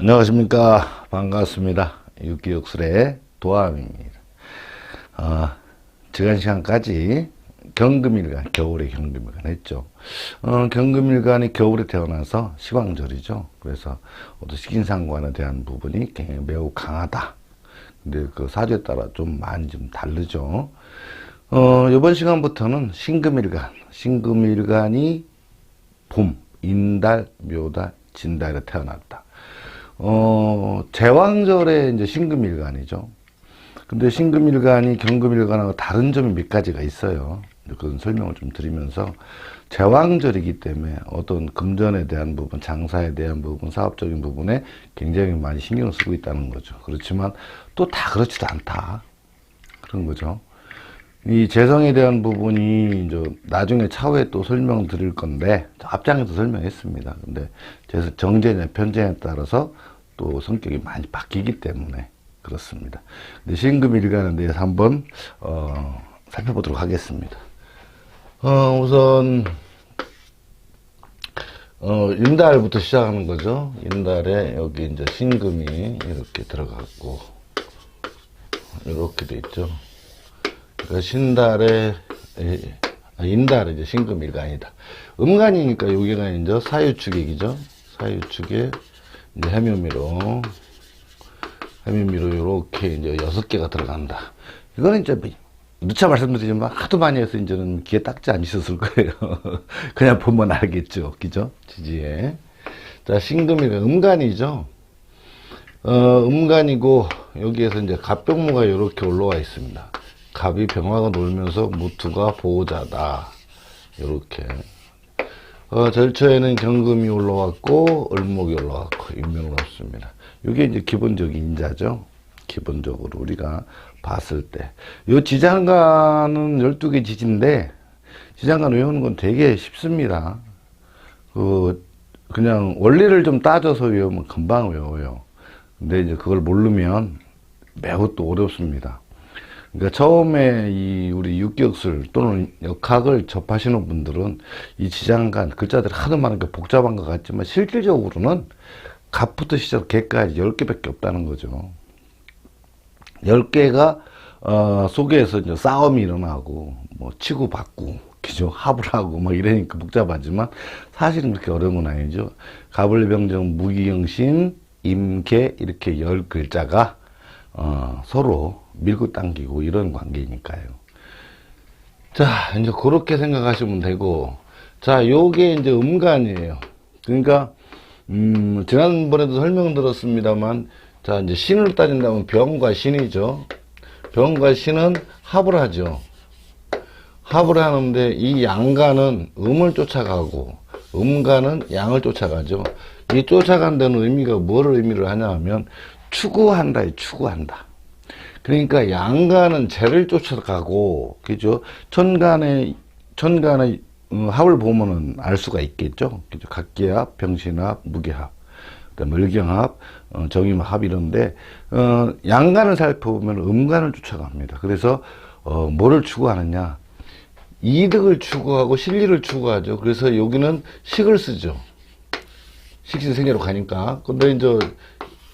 안녕하십니까. 반갑습니다. 육기육술의 도함입니다. 지난 시간까지 경금일간, 겨울의 경금일간 했죠. 경금일간이 겨울에 태어나서 시황절이죠. 그래서 어떤 식인상관에 대한 부분이 매우 강하다. 근데 그 사주에 따라 좀 많이 좀 다르죠. 이번 시간부터는 신금일간이 봄, 인달, 묘달, 진달에 태어났다. 제왕절에 이제 신금일간이죠. 근데 신금일간이 경금일간하고 다른 점이 몇 가지가 있어요. 그런 설명을 좀 드리면서, 제왕절이기 때문에 어떤 금전에 대한 부분, 장사에 대한 부분, 사업적인 부분에 굉장히 많이 신경을 쓰고 있다는 거죠. 그렇지만 또 다 그렇지도 않다. 그런 거죠. 이 재성에 대한 부분이 이제 나중에 차후에 또 설명드릴 건데, 앞장에서 설명했습니다. 근데 정제냐 편제냐에 따라서 또 성격이 많이 바뀌기 때문에 그렇습니다. 근데 신금일간에 대해서 한번 살펴보도록 하겠습니다. 우선 인달부터 시작하는 거죠. 인달에 여기 이제 신금이 이렇게 들어갔고 이렇게 돼 있죠. 그러니까 신달에 인달은 이제 신금일간이다. 음간이니까 여기가 이제 사유축액이죠. 사유축에 이제 해묘미로 이렇게 이제 6개가 들어간다. 이거는 이제 누차 말씀드리지만 하도 많이 해서 이제는 귀에 딱지 않으셨을 거예요. 그냥 보면 알겠죠. 그죠? 지지에. 자, 신금일간 음간이죠. 음간이고 여기에서 이제 갑병무가 이렇게 올라와 있습니다. 갑이 병화가 놀면서 무투가 보호자다. 이렇게. 절초에는 경금이 올라왔고 을목이 올라왔고 인명이 올라왔습니다. 이게 이제 기본적인 인자죠. 기본적으로 우리가 봤을 때. 이 지장간은 12개 지지인데, 지장간 외우는 건 되게 쉽습니다. 그냥 원리를 좀 따져서 외우면 금방 외워요. 근데 이제 그걸 모르면 매우 또 어렵습니다. 그러니까 처음에 우리 육기역술 또는 역학을 접하시는 분들은 이 지장간 글자들이 하도 많은 게 복잡한 것 같지만 실질적으로는 갑부터 시작 개까지 10개밖에 없다는 거죠. 10개가 속에서 이제 싸움이 일어나고 뭐 치고받고 그죠? 합을 하고 뭐 이러니까 복잡하지만 사실은 그렇게 어려운 건 아니죠. 갑을병정 무기경신 임계 이렇게 10글자가 서로 밀고 당기고 이런 관계니까요. 자, 이제 그렇게 생각하시면 되고, 자, 요게 이제 음간이에요. 그러니까 지난번에도 설명드렸습니다만, 자, 이제 신을 따진다면 병과 신이죠. 병과 신은 합을 하죠. 합을 하는데 이 양간은 음을 쫓아가고 음간은 양을 쫓아가죠. 이 쫓아간다는 의미가 뭐를 의미를 하냐 하면 추구한다, 추구한다. 그러니까 양간은 재를 쫓아가고, 그죠? 천간의 합을 보면은 알 수가 있겠죠? 그죠? 각기합, 병신합, 무기합, 그다음에 을경합, 정임합 이런데, 양간을 살펴보면 음간을 쫓아갑니다. 그래서, 뭐를 추구하느냐? 이득을 추구하고 실리를 추구하죠. 그래서 여기는 식을 쓰죠. 식신생애로 가니까. 근데 이제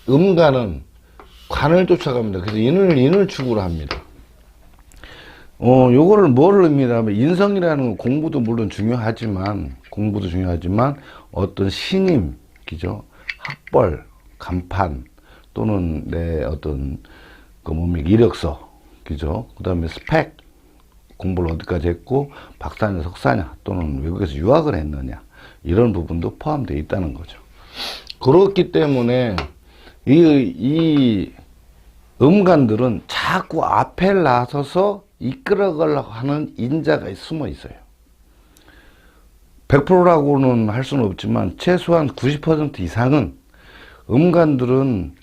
음간은 관을 쫓아갑니다. 그래서 인을 추구를 합니다. 요거를 뭐를 의미하면 인성이라는 건 공부도 물론 중요하지만 어떤 신임, 그죠? 학벌, 간판 또는 내 어떤 이력서, 그죠? 그다음에 스펙, 공부를 어디까지 했고 박사냐 석사냐 또는 외국에서 유학을 했느냐 이런 부분도 포함되어 있다는 거죠. 그렇기 때문에 이 음간들은 자꾸 앞에 나서서 이끌어가려고 하는 인자가 숨어 있어요. 100%라고는 할 수는 없지만 최소한 90% 이상은 음간들은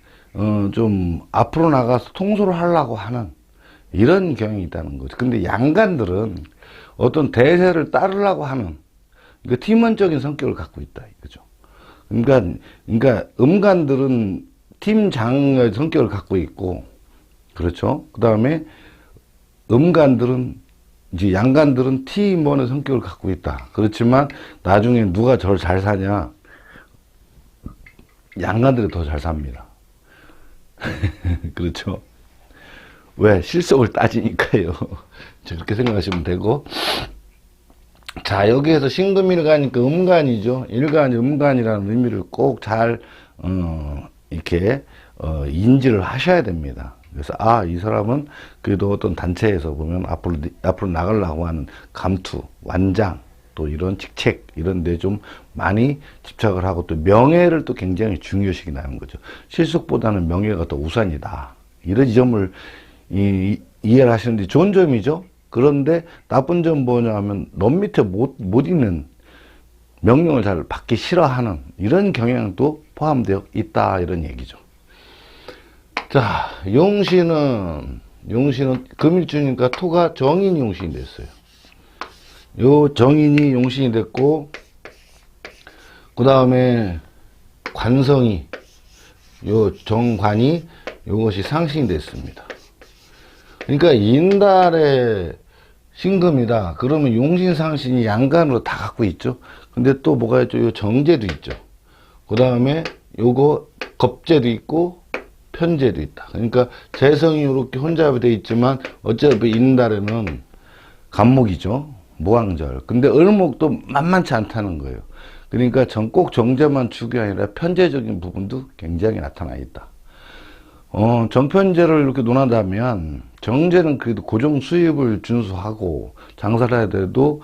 좀 앞으로 나가서 통솔을 하려고 하는 이런 경향이 있다는 거죠. 근데 양간들은 어떤 대세를 따르려고 하는 팀원적인 성격을 갖고 있다 이거죠. 그러니까 음간들은 팀장의 성격을 갖고 있고, 그렇죠. 그 다음에 이제 양간들은 팀원의 성격을 갖고 있다. 그렇지만 나중에 누가 저를 잘 사냐, 양간들이 더 잘 삽니다. 그렇죠? 왜? 실속을 따지니까요. 그렇게 생각하시면 되고. 자, 여기에서 신금일간이니까 음간이죠. 일간이 음간이라는 의미를 꼭 잘, 이렇게, 인지를 하셔야 됩니다. 그래서, 아, 이 사람은 그래도 어떤 단체에서 보면 앞으로 나가려고 하는 감투, 완장, 또 이런 직책, 이런 데 좀 많이 집착을 하고 또 명예를 또 굉장히 중요시 하는 거죠. 실속보다는 명예가 더 우선이다. 이런 점을 이해를 하시는데 좋은 점이죠. 그런데 나쁜 점 뭐냐 하면 넘 밑에 못 있는 명령을 잘 받기 싫어하는 이런 경향도 포함되어 있다 이런 얘기죠. 자, 용신은 금일주니까 토가 정인이 용신이 됐어요. 요 정인이 용신이 됐고 그 다음에 관성이 요 정관이 요것이 상신이 됐습니다. 그러니까 인달의 신금이다. 그러면 용신 상신이 양간으로 다 갖고 있죠. 근데 또 뭐가 있죠? 요 정제도 있죠. 그 다음에 요거 겁제도 있고 편제도 있다. 그러니까 재성이 이렇게 혼잡이 되어 있지만 어차피 인달에는 간목이죠. 모왕절. 근데 을목도 만만치 않다는 거예요. 그러니까 꼭 정제만 축이 아니라 편제적인 부분도 굉장히 나타나 있다. 정편제를 이렇게 논한다면 정제는 그래도 고정 수입을 준수하고 장사를 해야 돼도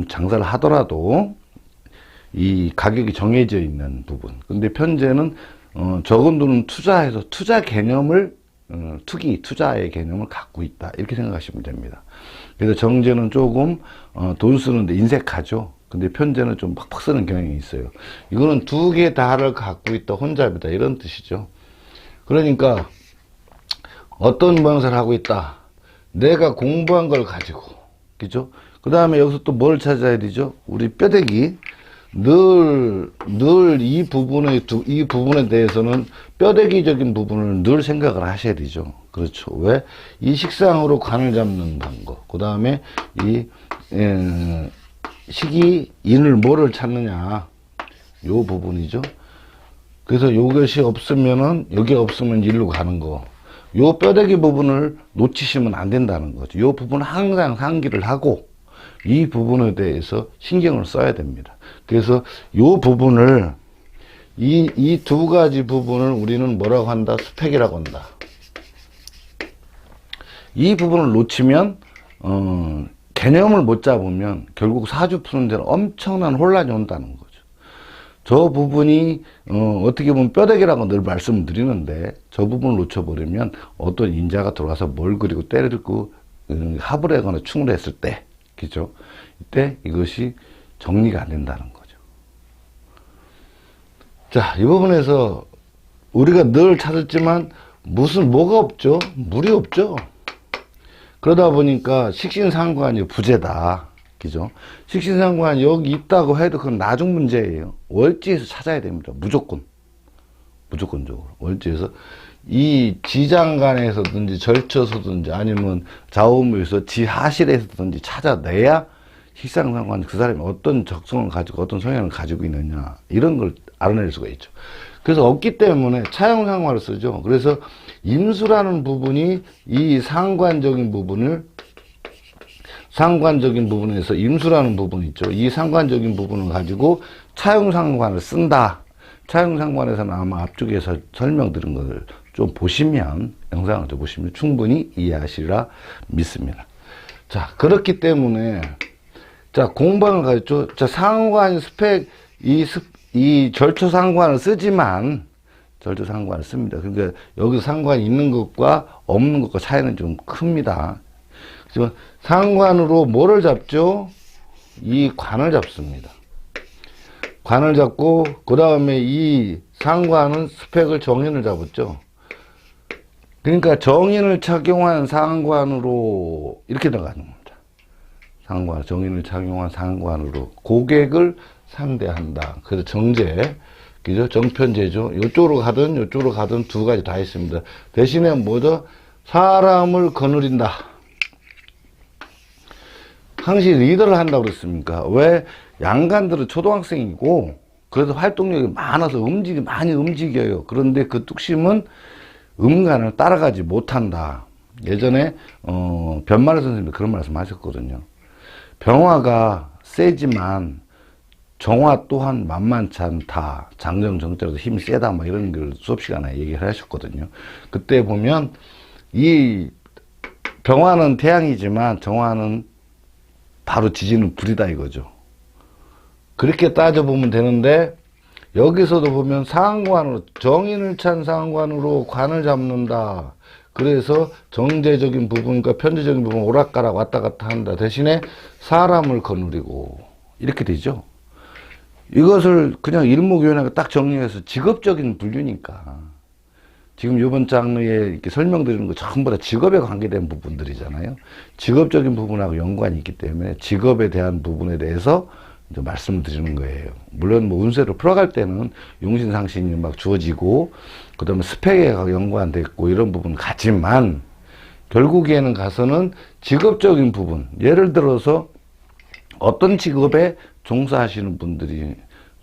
장사를 하더라도 이 가격이 정해져 있는 부분. 근데 편제는 적은 돈은 투자해서 투자 개념을 투자의 개념을 갖고 있다. 이렇게 생각하시면 됩니다. 그래서 정제는 조금 돈 쓰는데 인색하죠. 근데 편제는 좀 팍팍 쓰는 경향이 있어요. 이거는 두 개 다를 갖고 있다. 혼잡이다. 이런 뜻이죠. 그러니까 어떤 모양새를 하고 있다. 내가 공부한 걸 가지고. 그죠? 그 다음에 여기서 또 뭘 찾아야 되죠? 우리 뼈대기. 늘 이 부분에 대해서는 뼈대기적인 부분을 늘 생각을 하셔야 되죠. 그렇죠. 왜? 이 식상으로 관을 잡는 거. 그 다음에 식이 인을 뭐를 찾느냐. 요 부분이죠. 그래서 요것이 없으면은, 여기 없으면 일로 가는 거. 요 뼈대기 부분을 놓치시면 안 된다는 거죠. 요 부분은 항상 상기를 하고, 이 부분에 대해서 신경을 써야 됩니다. 그래서 요 부분을, 이 두 가지 부분을 우리는 뭐라고 한다? 스펙이라고 한다. 이 부분을 놓치면, 개념을 못 잡으면 결국 사주 푸는 데는 엄청난 혼란이 온다는 거죠. 저 부분이 어떻게 보면 뼈대기라고 늘 말씀을 드리는데 저 부분을 놓쳐버리면 어떤 인자가 들어와서 뭘 그리고 때리고 합을 하거나 충을 했을 때, 그죠? 이때 이것이 정리가 안 된다는 거죠. 자, 이 부분에서 우리가 늘 찾았지만 뭐가 없죠? 물이 없죠? 그러다 보니까 식신상관이 부재다. 그죠? 식신상관이 여기 있다고 해도 그건 나중 문제예요. 월지에서 찾아야 됩니다. 무조건적으로. 월지에서 이 지장간에서든지 절처서든지 아니면 자오무에서 지하실에서든지 찾아내야 식상상관이 그 사람이 어떤 적성을 가지고 어떤 성향을 가지고 있느냐 이런 걸 알아낼 수가 있죠. 그래서 없기 때문에 차용상관을 쓰죠. 그래서 임수라는 부분이 이 상관적인 부분에서 임수라는 부분이 있죠. 이 상관적인 부분을 가지고 차용상관을 쓴다. 차용상관에서는 아마 앞쪽에서 설명드린 것을 좀 보시면, 영상을 좀 보시면 충분히 이해하시리라 믿습니다. 자, 그렇기 때문에, 자, 공방을 가졌죠. 자, 상관 스펙, 이 절초상관을 쓰지만, 절초상관을 씁니다. 그러니까 여기서 상관이 있는 것과 없는 것과 차이는 좀 큽니다. 하지만 상관으로 뭐를 잡죠? 이 관을 잡습니다. 관을 잡고 그 다음에 이 상관은 스펙을 정인을 잡았죠. 그러니까 정인을 착용한 상관으로 이렇게 나가는 겁니다. 정인을 착용한 상관으로 고객을 상대한다. 그래서 정제, 그죠? 정편제죠. 이쪽으로 가든 두 가지 다 있습니다. 대신에 뭐죠? 사람을 거느린다. 항시 리더를 한다고 그랬습니까? 왜? 양간들은 초등학생이고 그래서 활동력이 많아서 많이 움직여요. 그런데 그 뚝심은 음간을 따라가지 못한다. 예전에 변마르 선생님도 그런 말씀 하셨거든요. 병화가 세지만 정화 또한 만만치 않다. 장정 정자로도 힘이 세다. 막 이런 걸 수업 시간에 얘기를 하셨거든요. 그때 보면 이 병화는 태양이지만 정화는 바로 지지는 불이다 이거죠. 그렇게 따져보면 되는데 여기서도 보면 상관으로 정인을 찬 상관으로 관을 잡는다. 그래서 정제적인 부분과 편제적인 부분 오락가락 왔다 갔다 한다. 대신에 사람을 거느리고 이렇게 되죠. 이것을 그냥 일목요연하게 딱 정리해서 직업적인 분류니까 지금 이번 장르에 이렇게 설명드리는 거 전부 다 직업에 관계된 부분들이잖아요. 직업적인 부분하고 연관이 있기 때문에 직업에 대한 부분에 대해서 이제 말씀을 드리는 거예요. 물론 뭐 운세를 풀어갈 때는 용신상신이 막 주어지고 그 다음에 스펙에 연관돼 있고 이런 부분은 같지만 결국에는 가서는 직업적인 부분, 예를 들어서 어떤 직업에 종사하시는 분들이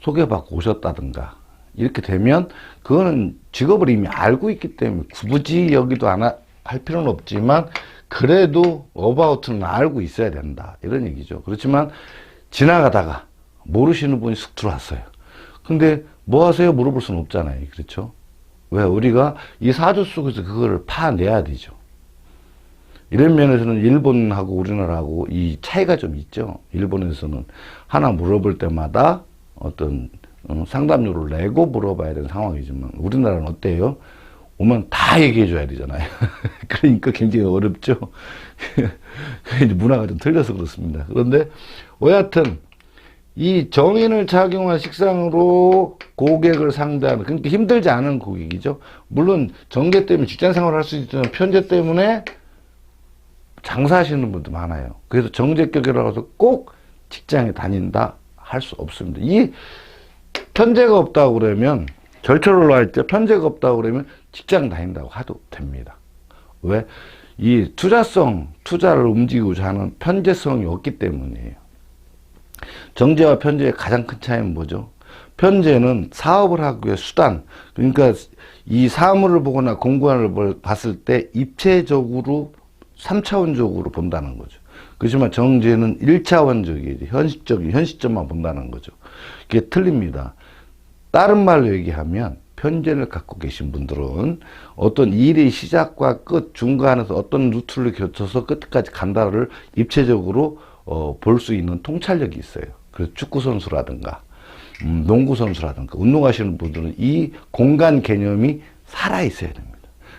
소개받고 오셨다든가 이렇게 되면 그거는 직업을 이미 알고 있기 때문에 굳이 여기도 할 필요는 없지만 그래도 어바웃은 알고 있어야 된다 이런 얘기죠. 그렇지만 지나가다가 모르시는 분이 쑥 들어왔어요. 근데 뭐 하세요? 물어볼 수는 없잖아요. 그렇죠? 왜? 우리가 이 사주 속에서 그거를 파내야 되죠. 이런 면에서는 일본하고 우리나라하고 이 차이가 좀 있죠. 일본에서는 하나 물어볼 때마다 어떤 상담료를 내고 물어봐야 되는 상황이지만 우리나라는 어때요? 오면 다 얘기해 줘야 되잖아요. 그러니까 굉장히 어렵죠. 문화가 좀 틀려서 그렇습니다. 그런데 여하튼 이 정인을 착용한 식상으로 고객을 상대하는, 그러니까 힘들지 않은 고객이죠. 물론 정제 때문에 직장 생활을 할 수 있지만 편제 때문에 장사하시는 분도 많아요. 그래서 정제격이라고 해서 꼭 직장에 다닌다 할 수 없습니다. 이 편제가 없다고 그러면 절차로 할 때 편제가 없다고 그러면 직장 다닌다고 해도 됩니다. 왜? 이 투자를 움직이고자 하는 편제성이 없기 때문이에요. 정제와 편제의 가장 큰 차이는 뭐죠? 편제는 사업을 하기 위해 수단, 그러니까 이 사물을 보거나 공간을 봤을 때 입체적으로 3차원적으로 본다는 거죠. 그렇지만 정제는 1차원적이에요. 현실적인 현시점만 본다는 거죠. 이게 틀립니다. 다른 말로 얘기하면 편제를 갖고 계신 분들은 어떤 일의 시작과 끝 중간에서 어떤 루트를 거쳐서 끝까지 간다를 입체적으로 볼 수 있는 통찰력이 있어요. 그래서 축구 선수라든가 농구 선수라든가 운동하시는 분들은 이 공간 개념이 살아 있어야 됩니다.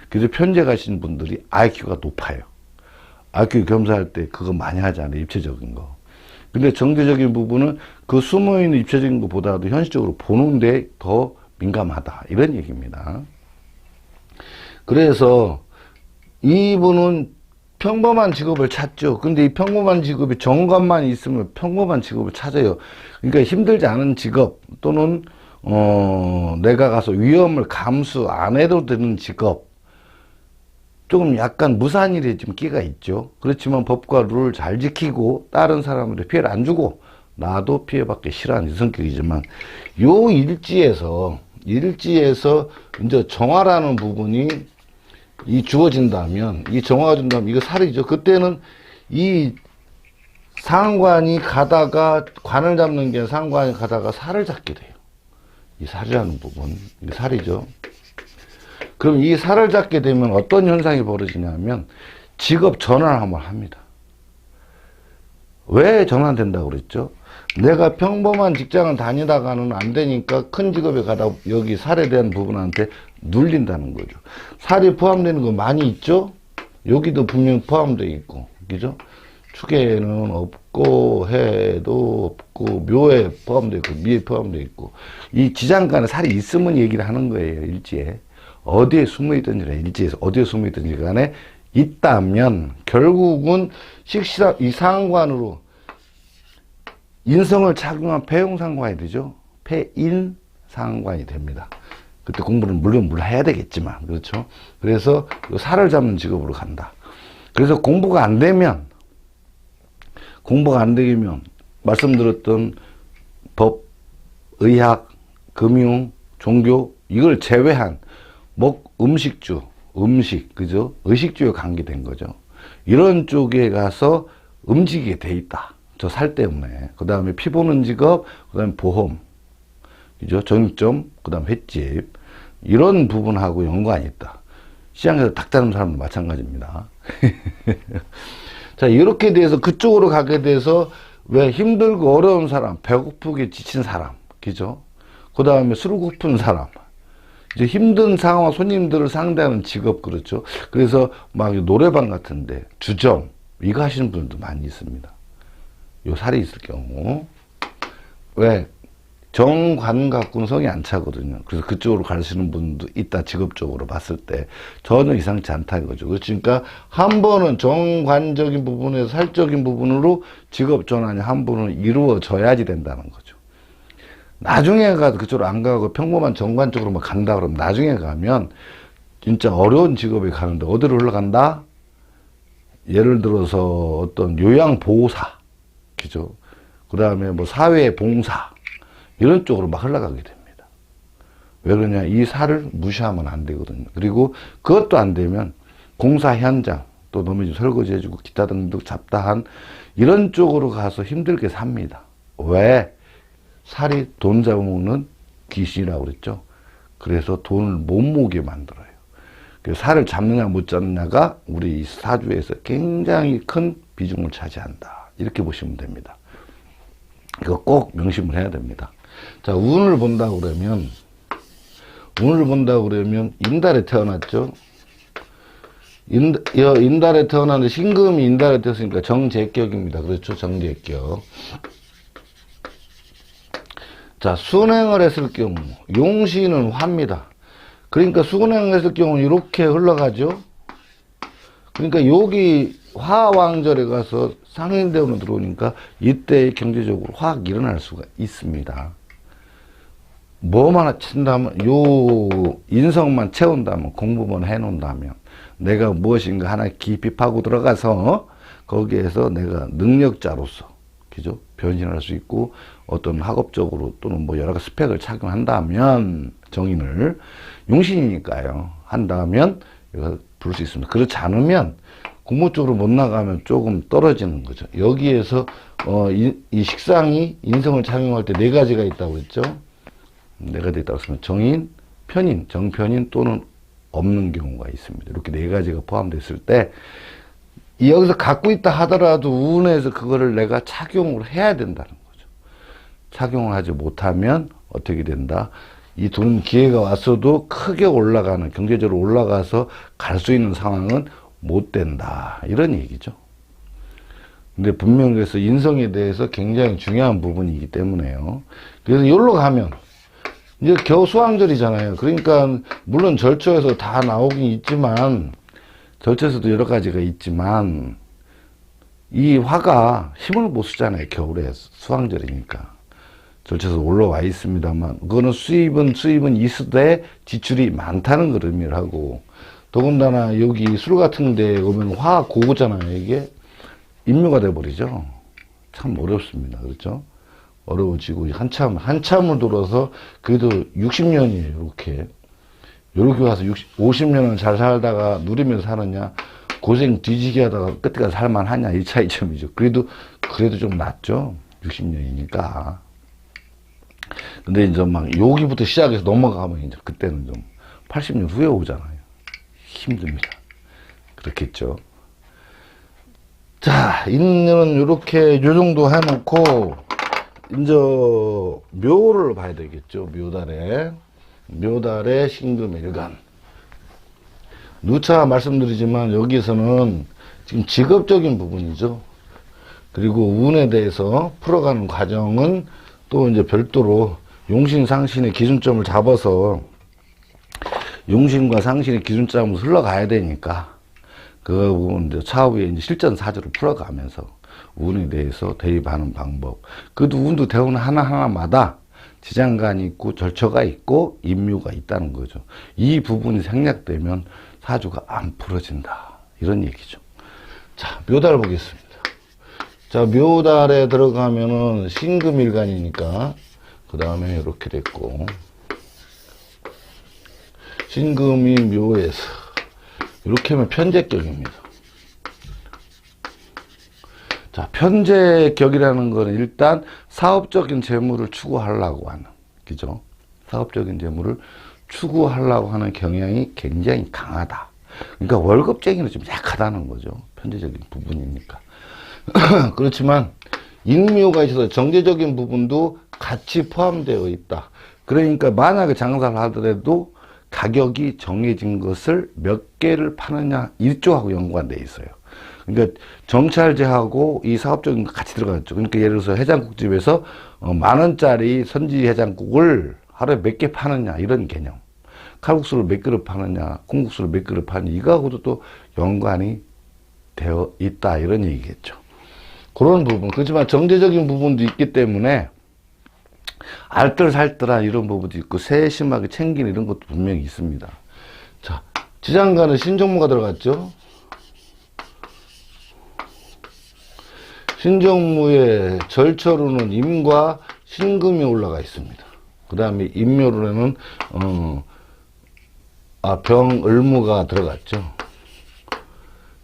그래서 편제 가시는 분들이 IQ가 높아요. IQ 겸사할 때 그거 많이 하잖아요. 입체적인 거. 근데 정제적인 부분은 그 숨어있는 입체적인 것보다도 현실적으로 보는데 더 민감하다. 이런 얘기입니다. 그래서 이분은 평범한 직업을 찾죠. 근데 이 평범한 직업이 정관만 있으면 평범한 직업을 찾아요. 그러니까 힘들지 않은 직업 또는 내가 가서 위험을 감수 안 해도 되는 직업, 조금 약간 무산일에 좀 끼가 있죠. 그렇지만 법과 룰을 잘 지키고 다른 사람한테 피해를 안 주고 나도 피해받기 싫어하는 성격이지만 요 일지에서 이제 정화라는 부분이 이 주어진다면, 이 정화가 준다면 이거 살이죠. 그때는 이 상관이 가다가 관을 잡는 게 상관이 가다가 살을 잡게 돼요. 이 살이라는 부분, 이게 살이죠. 그럼 이 살을 잡게 되면 어떤 현상이 벌어지냐면 직업 전환을 한번 합니다. 왜 전환된다고 그랬죠? 내가 평범한 직장을 다니다가는 안 되니까 큰 직업에 가다 여기 살에 대한 부분한테 눌린다는 거죠. 살이 포함되는 거 많이 있죠? 여기도 분명 포함되어 있고, 그죠? 축에는 없고, 해도 없고, 묘에 포함되어 있고, 미에 포함되어 있고, 이 지장간에 살이 있으면 얘기를 하는 거예요, 일지에. 어디에 숨어 있든지, 일지에서 어디에 숨어 있든지 간에 있다면, 결국은 이 상관으로 인성을 착용한 폐용상관이 되죠. 폐인상관이 됩니다. 그때 공부는 물론 해야 되겠지만, 그렇죠. 그래서 살을 잡는 직업으로 간다. 그래서 공부가 안 되면 말씀드렸던 법, 의학, 금융, 종교 이걸 제외한 음식주, 그죠? 의식주에 관계된 거죠. 이런 쪽에 가서 움직이게 돼 있다. 저 살 때문에. 그 다음에 피 보는 직업, 그 다음에 보험, 그죠? 정육점, 그 다음에 횟집. 이런 부분하고 연관이 있다. 시장에서 닭 잡는 사람도 마찬가지입니다. 자, 이렇게 돼서 그쪽으로 가게 돼서 왜 힘들고 어려운 사람, 배고프게 지친 사람, 그죠? 그 다음에 술 고픈 사람, 이제 힘든 상황 손님들을 상대하는 직업, 그렇죠? 그래서 막 노래방 같은데 주점 이거 하시는 분들도 많이 있습니다. 요 살이 있을 경우 왜 정관각군 성이 안 차거든요. 그래서 그쪽으로 가시는 분도 있다. 직업적으로 봤을 때 전혀 이상치 않다 이거죠. 그러니까 한 번은 정관적인 부분에서 살적인 부분으로 직업 전환이 한 번은 이루어져야지 된다는 거죠. 나중에 가도 그쪽으로 안 가고 평범한 정관 쪽으로만 간다 그러면 나중에 가면 진짜 어려운 직업에 가는데 어디로 흘러간다? 예를 들어서 어떤 요양보호사, 그죠? 그 다음에 뭐 사회봉사 이런 쪽으로 막 흘러가게 됩니다. 왜 그러냐? 이 살을 무시하면 안 되거든요. 그리고 그것도 안 되면 공사 현장, 또 너무 설거지 해주고 기타 등등 잡다한 이런 쪽으로 가서 힘들게 삽니다. 왜? 살이 돈 잡아먹는 귀신이라고 그랬죠. 그래서 돈을 못 모으게 만들어요. 그래서 살을 잡느냐 못 잡느냐가 우리 사주에서 굉장히 큰 비중을 차지한다. 이렇게 보시면 됩니다. 이거 꼭 명심을 해야 됩니다. 자, 운을 본다고 그러면 인달에 태어났죠. 인달에 태어났는데 신금이 인달에 태어났으니까 정제격입니다. 그렇죠? 정제격. 자, 순행을 했을 경우 용신은 화입니다. 그러니까 순행을 했을 경우 이렇게 흘러가죠. 그러니까 여기 화왕절에 가서 상인대운으로 들어오니까 이때 경제적으로 확 일어날 수가 있습니다. 뭐만 친다면, 요 인성만 채운다면, 공부만 해놓는다면, 내가 무엇인가 하나 깊이 파고 들어가서 거기에서 내가 능력자로서, 그죠? 변신할 수 있고 어떤 학업적으로 또는 뭐 여러 가지 스펙을 착용한다면 정인을 용신이니까요. 한다면 이거 부를 수 있습니다. 그렇지 않으면 공무 쪽으로 못 나가면 조금 떨어지는 거죠. 여기에서 이 식상이 인성을 착용할 때 네 가지가 있다고 했죠. 네 가지 있다고 했으면 정인, 편인, 정편인 또는 없는 경우가 있습니다. 이렇게 네 가지가 포함됐을 때 여기서 갖고 있다 하더라도 운에서 그거를 내가 착용을 해야 된다는 거죠. 착용을 하지 못하면 어떻게 된다? 이 돈 기회가 왔어도 크게 올라가는, 경제적으로 올라가서 갈 수 있는 상황은 못 된다. 이런 얘기죠. 근데 분명히 그래서 인성에 대해서 굉장히 중요한 부분이기 때문에요. 그래서 여기로 가면 이제 겨우 수왕절이잖아요. 그러니까 물론 절초에서 다 나오긴 있지만 절초에서도 여러 가지가 있지만 이 화가 힘을 못 쓰잖아요. 겨울에 수왕절이니까. 절초에서 올라와 있습니다만 그거는 수입은 있으되 지출이 많다는 걸 의미를 하고 더군다나 여기 술 같은 데 오면 화 고잖아요. 이게 인묘가 돼버리죠. 참 어렵습니다. 그렇죠? 어려워지고 한참을 돌아서 그래도 60년이에요. 이렇게 와서 50년을 잘 살다가 누리면서 사느냐 고생 뒤지게 하다가 끝까지 살만하냐 이 차이점이죠. 그래도 좀 낫죠. 60년이니까. 근데 이제 막 여기부터 시작해서 넘어가면 이제 그때는 좀 80년 후에 오잖아요. 힘듭니다. 그렇겠죠. 자, 인연은 이렇게 요 정도 해놓고 이제 묘를 봐야 되겠죠. 묘달에 신금일간. 누차 말씀드리지만 여기서는 지금 직업적인 부분이죠. 그리고 운에 대해서 풀어가는 과정은 또 이제 별도로 용신 상신의 기준점을 잡아서 용신과 상신의 기준점으로 흘러가야 되니까 그 부분 이제 차후에 이제 실전 사주를 풀어가면서 운에 대해서 대입하는 방법. 그래도 운도 대운 하나하나마다 지장간이 있고 절처가 있고 임묘가 있다는 거죠. 이 부분이 생략되면 사주가 안 풀어진다. 이런 얘기죠. 자, 묘달 보겠습니다. 자, 묘달에 들어가면은 신금일간이니까 그 다음에 이렇게 됐고 신금이 묘에서 이렇게 하면 편제격입니다. 자, 편제격이라는 거는 일단 사업적인 재물을 추구하려고 하는, 그죠? 사업적인 재물을 추구하려고 하는 경향이 굉장히 강하다. 그러니까 월급쟁이는 좀 약하다는 거죠. 편제적인 부분이니까. 그렇지만 인묘가 있어서 정제적인 부분도 같이 포함되어 있다. 그러니까 만약에 장사를 하더라도 가격이 정해진 것을 몇 개를 파느냐 이쪽하고 연관되어 있어요. 그러니까 정찰제하고 이 사업적인 거 같이 들어갔죠. 그러니까 예를 들어서 해장국집에서 10,000원짜리 선지 해장국을 하루에 몇 개 파느냐 이런 개념. 칼국수를 몇 그릇 파느냐, 콩국수를 몇 그릇 파느냐 이거하고도 또 연관이 되어 있다 이런 얘기겠죠. 그런 부분. 그렇지만 정제적인 부분도 있기 때문에 알뜰살뜰한 이런 부분도 있고 세심하게 챙기는 이런 것도 분명히 있습니다. 자, 지장간은 신정무가 들어갔죠. 신정무의 절처로는 임과 신금이 올라가 있습니다. 그 다음에 임묘로는 병을무가 들어갔죠.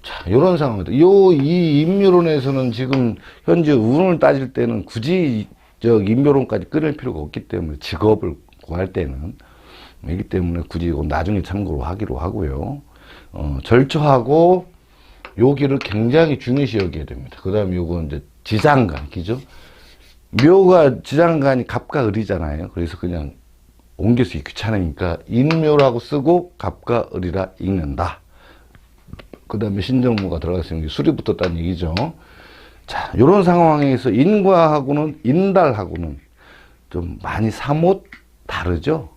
자, 요런 상황입니다. 이 임묘론에서는 지금 현재 운을 따질 때는 굳이 임묘론까지 끊을 필요가 없기 때문에 직업을 구할 때는 이기 때문에 굳이 나중에 참고로 하기로 하고요. 절처하고 요기를 굉장히 중요시 여겨야 됩니다. 그 다음에 요거 이제 지장간, 그죠? 묘가 지장간이 갑과 을이잖아요. 그래서 그냥 옮길 수 귀찮으니까 인묘라고 쓰고 갑과 을이라 읽는다. 그 다음에 신정무가 들어갔으면 술이 붙었다는 얘기죠. 자, 요런 상황에서 인과하고는, 인달하고는 좀 많이 사뭇 다르죠?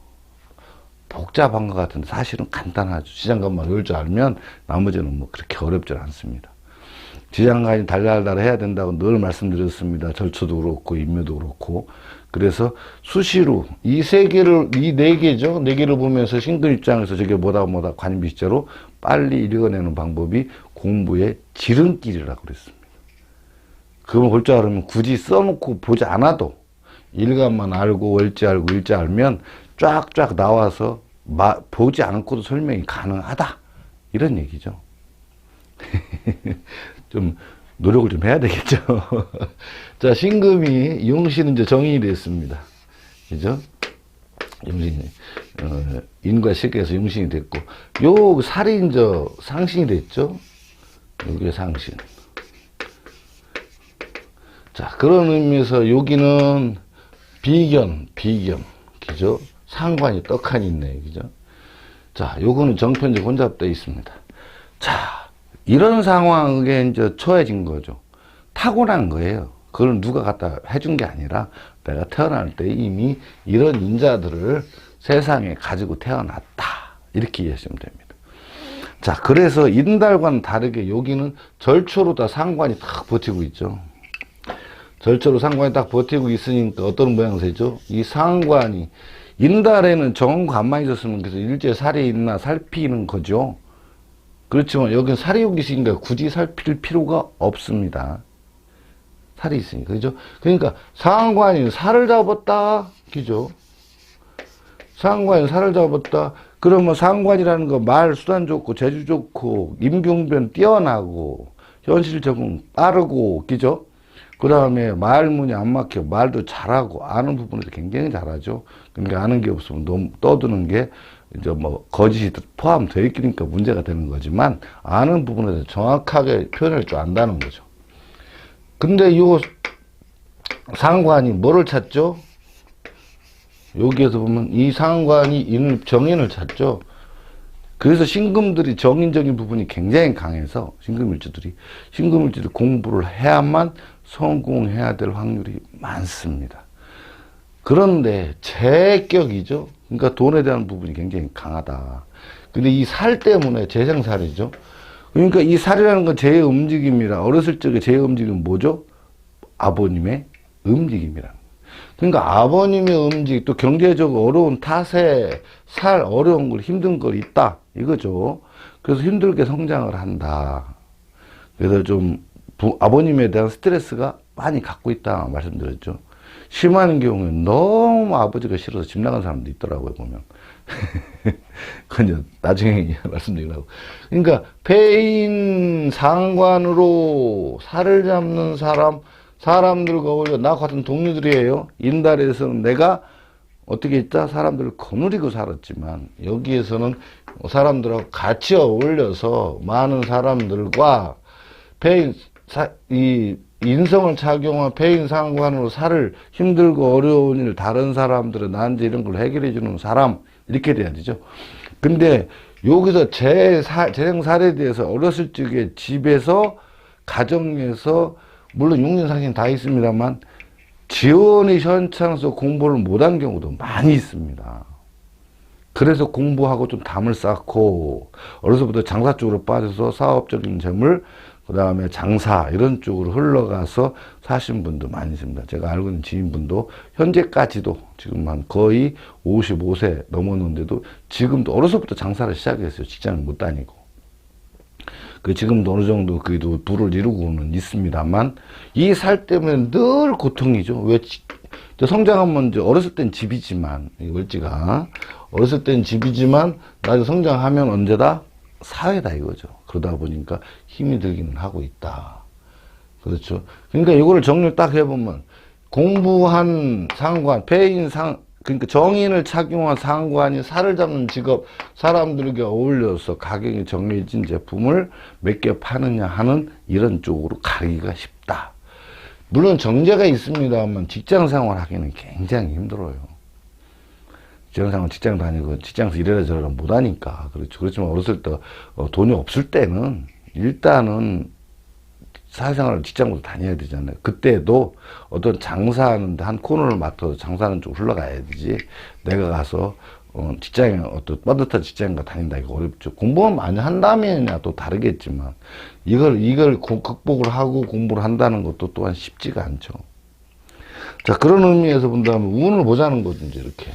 복잡한 것 같은데 사실은 간단하죠. 지장간만 외울 줄 알면 나머지는 뭐 그렇게 어렵지 않습니다. 지장간이 달달달 해야 된다고 늘 말씀드렸습니다. 절초도 그렇고, 인묘도 그렇고. 그래서 수시로 이 네 개죠. 네 개를 보면서 신금 입장에서 저게 뭐다 관임비시자로 빨리 읽어내는 방법이 공부의 지름길이라고 그랬습니다. 그걸 볼 줄 알으면 굳이 써놓고 보지 않아도 일간만 알고 월지 알고 일지 알면 쫙쫙 나와서 보지 않고도 설명이 가능하다. 이런 얘기죠. 좀 노력을 좀 해야 되겠죠. 자, 신금이 용신은 이제 정인이 됐습니다. 그죠? 용신이, 인과 실계에서 용신이 됐고, 요 살이 이제 상신이 됐죠? 요게 상신. 자, 그런 의미에서 여기는 비견, 그죠? 상관이 떡하니 있네, 그죠? 자, 요거는 정편적 혼잡되어 있습니다. 자, 이런 상황에 이제 처해진 거죠. 타고난 거예요. 그걸 누가 갖다 해준 게 아니라 내가 태어날 때 이미 이런 인자들을 세상에 가지고 태어났다. 이렇게 이해하시면 됩니다. 자, 그래서 인달과는 다르게 여기는 절초로 다 상관이 딱 버티고 있죠. 절초로 상관이 딱 버티고 있으니까 어떤 모양새죠? 이 상관이, 인달에는 정원과 안만 있었으면 그래서 일제 살이 있나 살피는 거죠. 그렇지만 여기는 살이 여기 있으니까 굳이 살필 필요가 없습니다. 살이 있으니까, 그죠? 그러니까 상관이 살을 잡았다, 그죠? 상관이 살을 잡았다. 그러면 상관이라는 거 말 수단 좋고 재주 좋고 임경변 뛰어나고 현실 적응 빠르고, 그죠? 그 다음에 말문이 안 막혀 말도 잘하고 아는 부분에서 굉장히 잘하죠. 그러니까 아는 게 없으면 너무 떠드는 게 이제 뭐 거짓이 포함되어 있으니까 문제가 되는 거지만 아는 부분에서 정확하게 표현할 줄 안다는 거죠. 근데 요 상관이 뭐를 찾죠? 여기에서 보면 이 상관이 정인을 찾죠. 그래서 신금들이 정인적인 부분이 굉장히 강해서 신금일주들이 공부를 해야만 성공해야 될 확률이 많습니다. 그런데 재격이죠. 그러니까 돈에 대한 부분이 굉장히 강하다. 근데 이 살 때문에 재생살이죠. 그러니까 이 살이라는 건 제 움직임이라, 어렸을 적에 제 움직임은 뭐죠? 아버님의 움직임이라. 그러니까 아버님의 움직임, 또 경제적으로 어려운 탓에 살 어려운 걸 힘든 걸 있다 이거죠. 그래서 힘들게 성장을 한다. 그래서 좀 아버님에 대한 스트레스가 많이 갖고 있다 말씀드렸죠. 심한 경우에 너무 아버지가 싫어서 집 나간 사람도 있더라고요, 보면. 그건 나중에 말씀드리려고. 그러니까 폐인 상관으로 살을 잡는 사람들과 어울려 나 같은 동료들이에요. 인달에서는 내가 어떻게 있다? 사람들을 거느리고 살았지만 여기에서는 사람들하고 같이 어울려서 많은 사람들과 이 인성을 착용한 폐인 상관으로 살을 힘들고 어려운 일 다른 사람들은 나한테 이런 걸 해결해 주는 사람 이렇게 돼야 되죠. 근데 여기서 제 생사례에 대해서 어렸을 적에 집에서 가정에서 물론 6년 상신 다 있습니다만 지원이 현창해서 공부를 못한 경우도 많이 있습니다. 그래서 공부하고 좀 담을 쌓고 어려서부터 장사 쪽으로 빠져서 사업적인 재물 그 다음에 장사 이런 쪽으로 흘러가서 사신 분도 많이 있습니다. 제가 알고 있는 지인분도 현재까지도 지금 한 거의 55세 넘었는데도 지금도 어려서부터 장사를 시작했어요. 직장을 못 다니고. 지금도 어느 정도 그래도 부를 이루고는 있습니다만 이 살 때문에 늘 고통이죠. 왜 성장하면 이제 어렸을 땐 집이지만 월지가 어렸을 땐 집이지만 나중에 성장하면 언제다? 사회다 이거죠. 그러다 보니까 힘이 들기는 하고 있다. 그렇죠. 그러니까 이거를 정리를 딱 해보면 공부한 상관, 그러니까 정인을 착용한 상관이 살을 잡는 직업, 사람들에게 어울려서 가격이 정해진 제품을 몇 개 파느냐 하는 이런 쪽으로 가기가 쉽다. 물론 정제가 있습니다만 직장 생활 하기는 굉장히 힘들어요. 직장 생활 직장 다니고 직장에서 이래라 저래라 못하니까. 그렇죠. 그렇지만 어렸을 때 돈이 없을 때는 일단은 사회생활을 직장으로 다녀야 되잖아요. 그때도 어떤 장사하는데 한 코너를 맡아서 장사하는 쪽으로 흘러가야 되지. 내가 가서 직장에 어떤 떳떳한 직장인가 다닌다 이거 어렵죠. 공부만 많이 한다면야 또 다르겠지만 이걸 극복을 하고 공부를 한다는 것도 또한 쉽지가 않죠. 자, 그런 의미에서 본다면 운을 보자는 거죠. 이제 이렇게.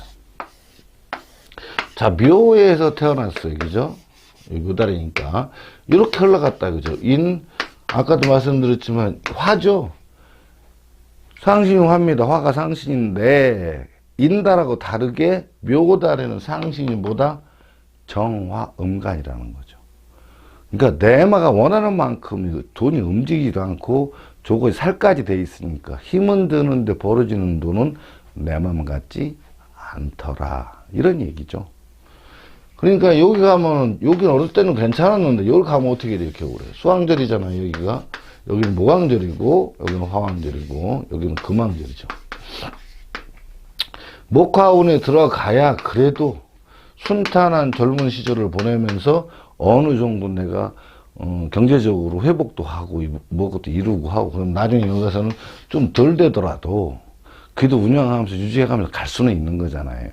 자, 묘에서 태어났어요. 그죠? 묘달이니까 이렇게 흘러갔다. 그죠? 아까도 말씀드렸지만 화죠. 상신이 화입니다. 화가 상신인데 인달하고 다르게 묘달에는 상신이 뭐다? 정화음간이라는 거죠. 그러니까 내마가 원하는 만큼 돈이 움직이지도 않고 저거에 살까지 돼 있으니까 힘은 드는데 벌어지는 돈은 내 맘 같지 않더라. 이런 얘기죠. 그러니까 여기 가면 여기는 어릴 때는 괜찮았는데 여기 가면 어떻게 돼? 이렇게 오래. 수황절이잖아요. 여기가. 여기는 목왕절이고 여기는 화왕절이고 여기는 금왕절이죠. 목화운에 들어가야 그래도 순탄한 젊은 시절을 보내면서 어느 정도 내가 경제적으로 회복도 하고 뭐것도 이루고 하고 그럼 나중에 여기 가서는 좀 덜 되더라도 그래도 운영하면서 유지해가면서 갈 수는 있는 거잖아요.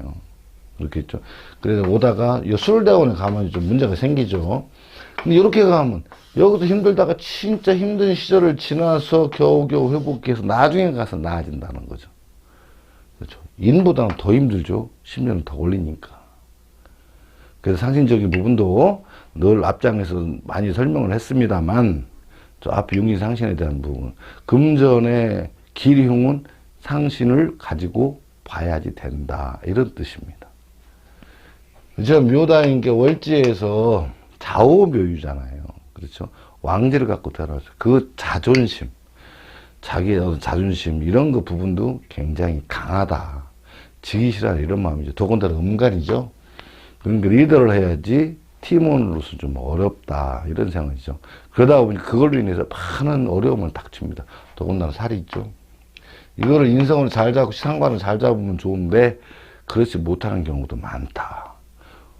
그렇겠죠. 그래서 오다가 술대원에 가면 좀 문제가 생기죠. 근데 이렇게 가면 여기도 힘들다가 진짜 힘든 시절을 지나서 겨우겨우 회복해서 나중에 가서 나아진다는 거죠. 그렇죠. 인보다는 더 힘들죠. 10년은 더 걸리니까. 그래서 상신적인 부분도 늘 앞장에서 많이 설명을 했습니다만 저 앞에 용인상신에 대한 부분 금전의 기리흉은 상신을 가지고 봐야지 된다 이런 뜻입니다. 저 묘다인 게 월지에서 좌우묘유잖아요. 그렇죠. 왕지를 갖고 태어났어요. 그 자존심, 자기의 어떤 자존심 이런 거 부분도 굉장히 강하다. 지기 싫어하는 이런 마음이죠. 더군다나 음간이죠. 그러니까 리더를 해야지 팀원으로서 좀 어렵다 이런 생각이죠. 그러다 보니 그걸로 인해서 많은 어려움을 닥칩니다. 더군다나 살이 있죠. 이거를 인성을 잘 잡고 상관을 잘 잡으면 좋은데 그렇지 못하는 경우도 많다.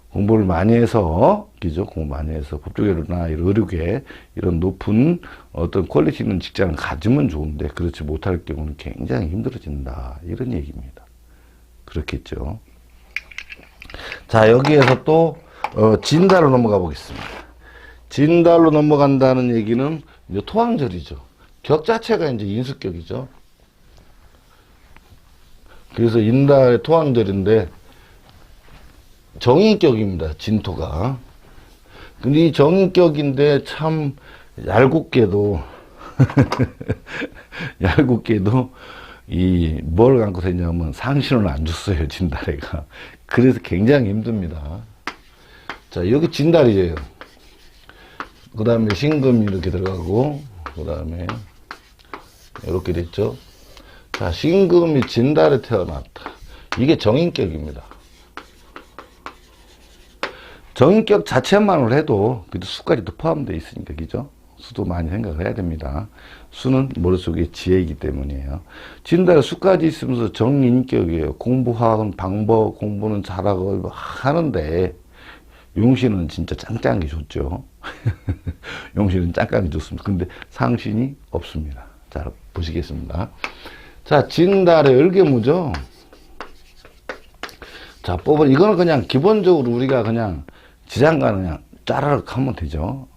공부를 많이 해서, 그죠? 공부 많이 해서 법조계나 의료계 이런 높은 어떤 퀄리티 있는 직장을 가지면 좋은데 그렇지 못할 경우는 굉장히 힘들어진다. 이런 얘기입니다. 그렇겠죠. 자, 여기에서 또 진달로 넘어가 보겠습니다. 진달로 넘어간다는 얘기는 이제 토왕절이죠. 격 자체가 이제 인수격이죠. 그래서 인달의 토왕절인데 정인격입니다. 진토가. 근데 이 정인격인데 참 얄궂게도 얄궂게도 뭘 갖고 되냐면 상신을 안 줬어요. 진달래가. 그래서 굉장히 힘듭니다. 자, 여기 진달이에요. 그 다음에 신금이 이렇게 들어가고, 그 다음에 이렇게 됐죠. 자, 신금이 진달에 태어났다. 이게 정인격입니다. 정인격 자체만으로 해도 그래도 수까지도 포함되어 있으니까, 그죠? 수도 많이 생각을 해야 됩니다. 수는 머릿속에 지혜이기 때문이에요. 진달에 수까지 있으면서 정인격이에요. 공부하는 방법, 공부는 잘하고 하는데, 용신은 진짜 짱짱이 좋죠. 용신은 짱짱이 좋습니다. 근데 상신이 없습니다. 자, 보시겠습니다. 자, 진달의 을개무죠. 자, 뽑은, 이거는 그냥 기본적으로 우리가 그냥 지장간을 그냥 짜라락 하면 되죠.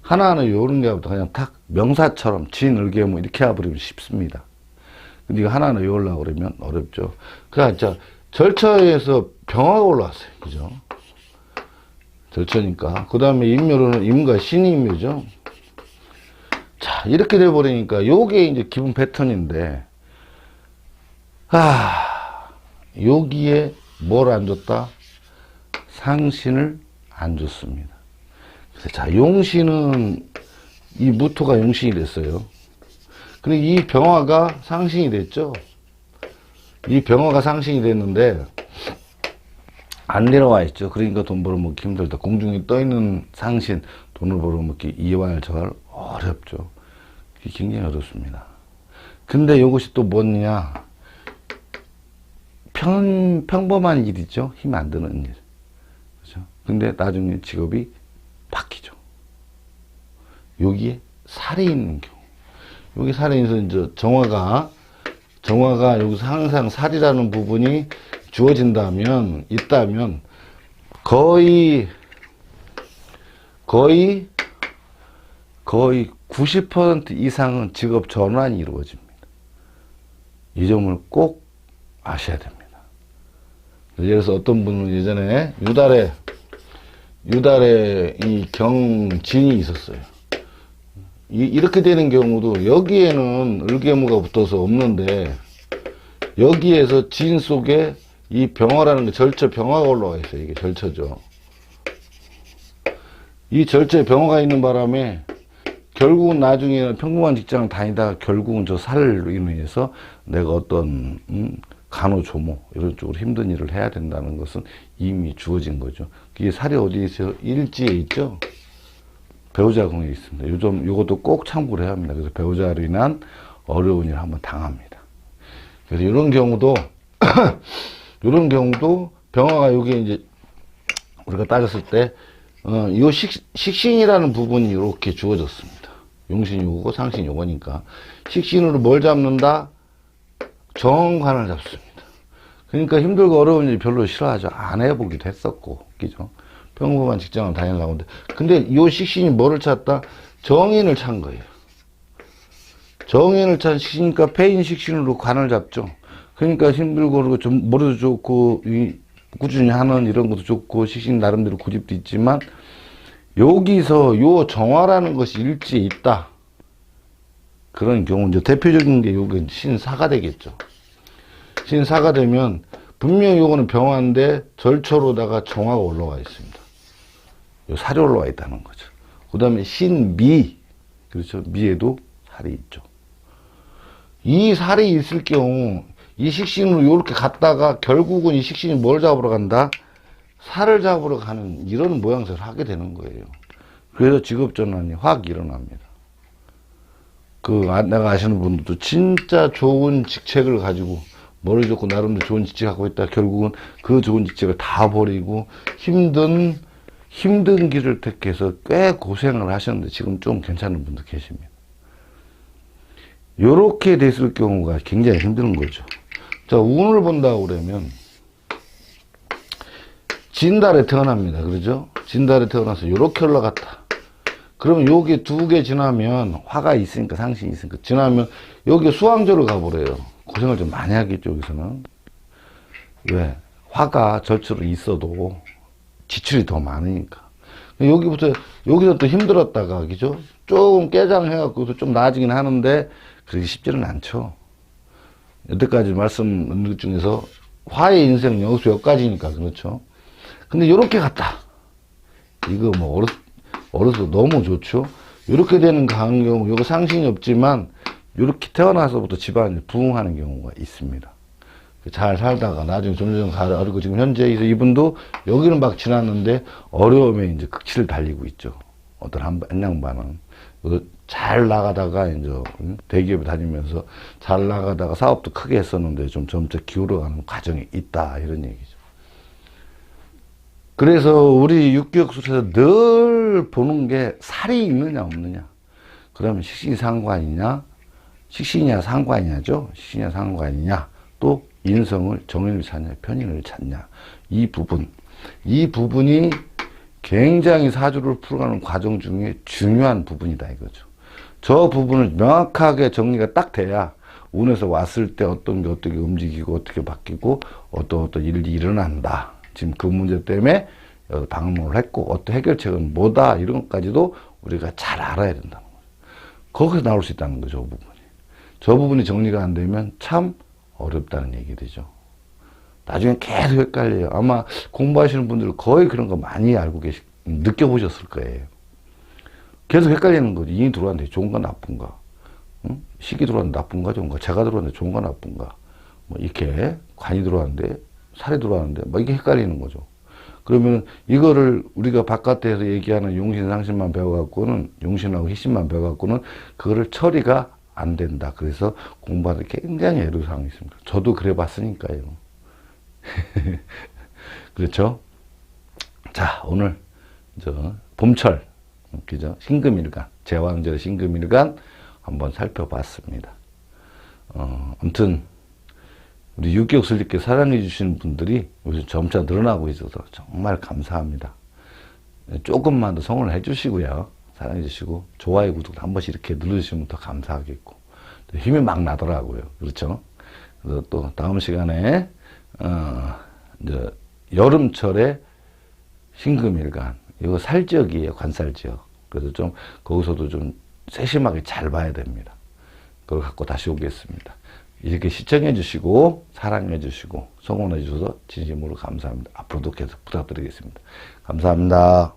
하나는 요런 게부터 그냥 탁 명사처럼 진, 을개무 이렇게 해버리면 쉽습니다. 근데 이거 하나는 요으려고 그러면 어렵죠. 그러니까 절처에서 병화가 올라왔어요. 그죠? 절처니까. 그 다음에 인묘로는 임과 신임묘죠. 자, 이렇게 돼버리니까 요게 이제 기본 패턴인데, 여기에 뭘 안 줬다? 상신을 안 줬습니다. 그래서 자, 용신은 이 무토가 용신이 됐어요. 근데 이 병화가 상신이 됐죠. 이 병화가 상신이 됐는데 안 내려와 있죠. 그러니까 돈 벌어먹기 힘들다. 공중에 떠있는 상신, 돈을 벌어먹기 이완을정할 어렵죠. 이게 굉장히 어렵습니다. 근데 이것이 또 뭐냐? 평범한 일이죠. 힘 안 드는 일. 그죠? 근데 나중에 직업이 바뀌죠. 여기에 살이 있는 경우. 여기 살이 있어서 이제 정화가 여기서 항상 살이라는 부분이 주어진다면, 있다면, 거의 90% 이상은 직업 전환이 이루어집니다. 이 점을 꼭 아셔야 됩니다. 예를 들어서 어떤 분은 예전에 유달에 이 경진이 있었어요. 이렇게 되는 경우도 여기에는 을개무가 붙어서 없는데 여기에서 진 속에 이 병화라는 게 절처 병화가 올라와 있어요. 이게 절처죠. 이 절처에 병화가 있는 바람에 결국은 나중에 평범한 직장을 다니다가 결국은 저 살로 인해서 내가 어떤 간호조모 이런 쪽으로 힘든 일을 해야 된다는 것은 이미 주어진 거죠. 이게 살이 어디에 있어요? 일지에 있죠. 배우자 궁에 있습니다. 요것도 꼭 참고를 해야 합니다. 그래서 배우자로 인한 어려운 일을 한번 당합니다. 그래서 이런 경우도 병화가 여기 이제 우리가 따졌을 때 요 식신이라는 부분이 이렇게 주어졌습니다. 용신이 요거고 상신이 요거니까 식신으로 뭘 잡는다? 정관을 잡습니다. 그러니까 힘들고 어려운 일 별로 싫어하죠. 안 해보기도 했었고, 그죠? 평범한 직장을 다니려고 하는데, 근데 요 식신이 뭐를 찾다? 정인을 찬 거예요. 정인을 찬 식신이니까 폐인 식신으로 관을 잡죠. 그러니까 힘들고 그러고 좀 머리도 좋고 꾸준히 하는 이런 것도 좋고 식신 나름대로 고집도 있지만 여기서 요 정화라는 것이 일지에 있다. 그런 경우 이제 대표적인 게 요게 신사가 되겠죠. 신사가 되면 분명히 요거는 병화인데 절처로다가 정화가 올라와 있습니다. 요 살이 올라와 있다는 거죠. 그 다음에 신미, 그렇죠. 미에도 살이 있죠. 이 살이 있을 경우 이 식신으로 이렇게 갔다가 결국은 이 식신이 뭘 잡으러 간다? 살을 잡으러 가는 이런 모양새를 하게 되는 거예요. 그래서 직업전환이 확 일어납니다. 내가 아시는 분들도 진짜 좋은 직책을 가지고 머리 좋고 나름대로 좋은 직책 갖고 있다. 결국은 그 좋은 직책을 다 버리고 힘든 길을 택해서 꽤 고생을 하셨는데 지금 좀 괜찮은 분도 계십니다. 요렇게 됐을 경우가 굉장히 힘든 거죠. 자, 운을 본다고 그러면 진달에 태어납니다. 그러죠? 진달에 태어나서 요렇게 올라갔다. 그러면 요게 2개 지나면 화가 있으니까 상신이 있으니까 지나면 여기 수왕조를 가버려요. 고생을 좀 많이 하겠죠, 여기서는. 왜? 화가 절처로 있어도 지출이 더 많으니까. 여기서 또 힘들었다가, 그죠? 조금 깨장해갖고 좀 나아지긴 하는데, 그러기 쉽지는 않죠. 여태까지 말씀 것 중에서 화의 인생 여기서 여기까지니까, 그렇죠? 근데 요렇게 갔다. 이거 뭐, 어려서 너무 좋죠? 요렇게 되는 강한 경우, 요거 상신이 없지만, 요렇게 태어나서부터 집안이 부흥하는 경우가 있습니다. 잘 살다가 나중에 점점 가르고 지금 현재 이분도 여기는 막 지났는데 어려움에 이제 극치를 달리고 있죠. 어떤 한 양반은. 잘 나가다가 이제 대기업에 다니면서 잘 나가다가 사업도 크게 했었는데 좀 점차 기울어가는 과정이 있다. 이런 얘기죠. 그래서 우리 육기역술에서 늘 보는 게 살이 있느냐 없느냐. 그러면 식신상관이냐, 식신이냐 상관이냐죠. 식신이냐 상관이냐. 또 인성을 정인을 찾냐, 편인을 찾냐. 이 부분이 굉장히 사주를 풀어가는 과정 중에 중요한 부분이다 이거죠. 저 부분을 명확하게 정리가 딱 돼야 운에서 왔을 때 어떤 게 어떻게 움직이고 어떻게 바뀌고 어떤 일이 일어난다. 지금 그 문제 때문에 방문을 했고 어떤 해결책은 뭐다 이런 것까지도 우리가 잘 알아야 된다는 거죠. 거기서 나올 수 있다는 거죠. 저 부분이 정리가 안 되면 참 어렵다는 얘기 되죠. 나중에 계속 헷갈려요. 아마 공부하시는 분들은 거의 그런 거 많이 알고 느껴보셨을 거예요. 계속 헷갈리는 거지. 인이 들어왔는데 좋은가 나쁜가? 응? 식이 들어왔는데 나쁜가 좋은가? 재가 들어왔는데 좋은가 나쁜가? 뭐 이렇게 관이 들어왔는데 살이 들어왔는데 뭐 이게 헷갈리는 거죠. 그러면 이거를 우리가 바깥에서 얘기하는 용신상신만 배워갖고는 용신하고 희신만 배워갖고는 그거를 처리가 안 된다. 그래서 공부하는 데 굉장히 애로사항이 있습니다. 저도 그래 봤으니까요. 그렇죠? 자, 오늘 봄철 그죠? 신금일간 제왕절의 신금일간 한번 살펴봤습니다. 아무튼 우리 육기역술님께 사랑해 주시는 분들이 요즘 점차 늘어나고 있어서 정말 감사합니다. 조금만 더 성원을 해 주시고요. 사랑해 주시고 좋아요 구독 한 번씩 이렇게 눌러주시면 더 감사하겠고 힘이 막 나더라고요. 그렇죠? 그래서 또 다음 시간에 이제 여름철에 신금일간 이거 살지역이에요. 관살지역. 그래서 좀 거기서도 좀 세심하게 잘 봐야 됩니다. 그걸 갖고 다시 오겠습니다. 이렇게 시청해 주시고 사랑해 주시고 성원해 주셔서 진심으로 감사합니다. 앞으로도 계속 부탁드리겠습니다. 감사합니다.